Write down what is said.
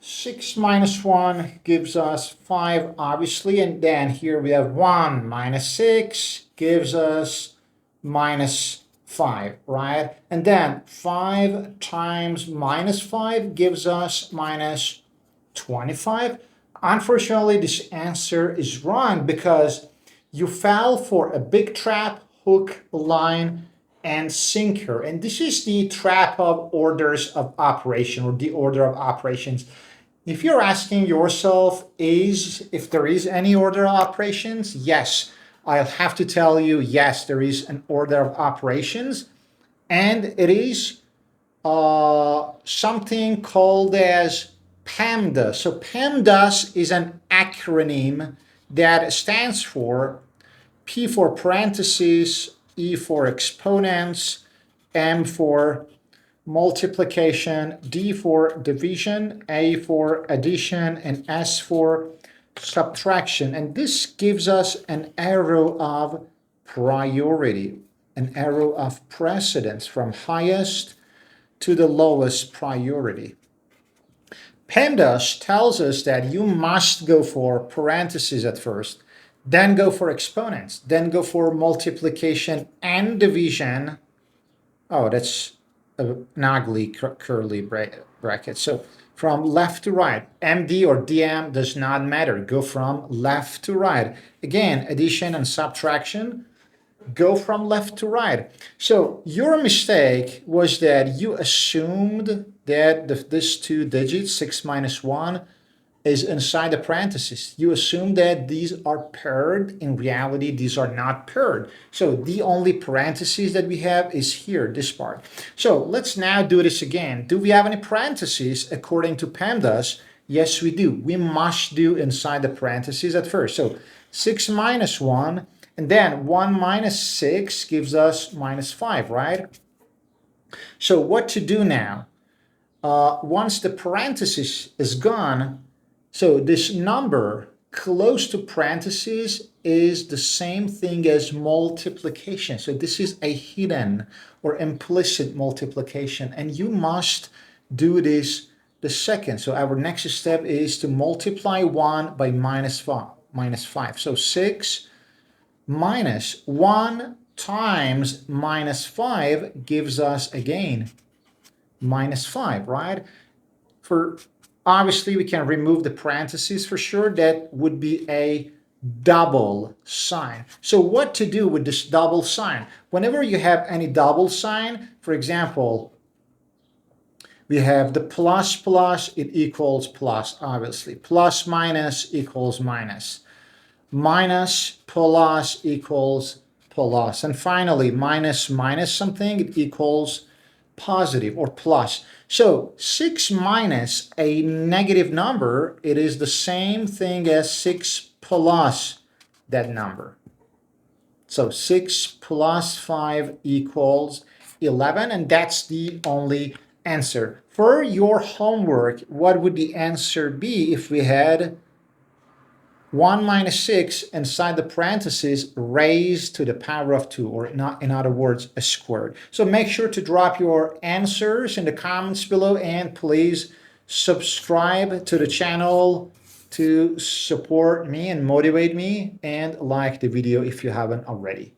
6 minus 1 gives us 5, obviously, and then here we have 1 minus 6 gives us minus 5, right? And then 5 times minus 5 gives us minus 25. Unfortunately, this answer is wrong because you fell for a big trap, hook, line, and sinker. And this is the trap of orders of operation, or the order of operations. If you're asking yourself, if there is any order of operations, yes, I'll have to tell you, yes, there is an order of operations, and it is something called as PEMDAS. So PEMDAS is an acronym that stands for P for parentheses, E for exponents, M for multiplication, D for division, A for addition, and S for subtraction. And this gives us an arrow of priority, an arrow of precedence from highest to the lowest priority. PEMDAS tells us that you must go for parentheses at first, then go for exponents, then go for multiplication and division. Oh, that's an ugly curly bracket. So from left to right, MD or DM does not matter. Go from left to right. Again, addition and subtraction, go from left to right. So your mistake was that you assumed that this two digits, 6 minus 1, is inside the parentheses. You assume that these are paired. In reality, these are not paired. So the only parentheses that we have is here, this part. So let's now do this again. Do we have any parentheses according to PEMDAS? Yes, we do. We must do inside the parentheses at first. So 6 minus 1, and then 1 minus 6 gives us minus 5, right? So what to do now? Once the parenthesis is gone, so this number close to parentheses is the same thing as multiplication. So this is a hidden or implicit multiplication, and you must do this the second. So our next step is to multiply 1 by minus 5. So 6 minus 1 times minus 5 gives us again minus 5, right? Obviously, we can remove the parentheses for sure. That would be a double sign. So what to do with this double sign? Whenever you have any double sign, for example, we have the plus plus, it equals plus, obviously. Plus minus equals minus. Minus plus equals plus. And finally, minus minus something, it equals positive or plus. So 6 minus a negative number, it is the same thing as 6 plus that number. So 6 plus 5 equals 11, and that's the only answer. For your homework, what would the answer be if we had 1 minus 6 inside the parentheses raised to the power of 2, or in other words, a squared. So make sure to drop your answers in the comments below, and please subscribe to the channel to support me and motivate me, and like the video if you haven't already.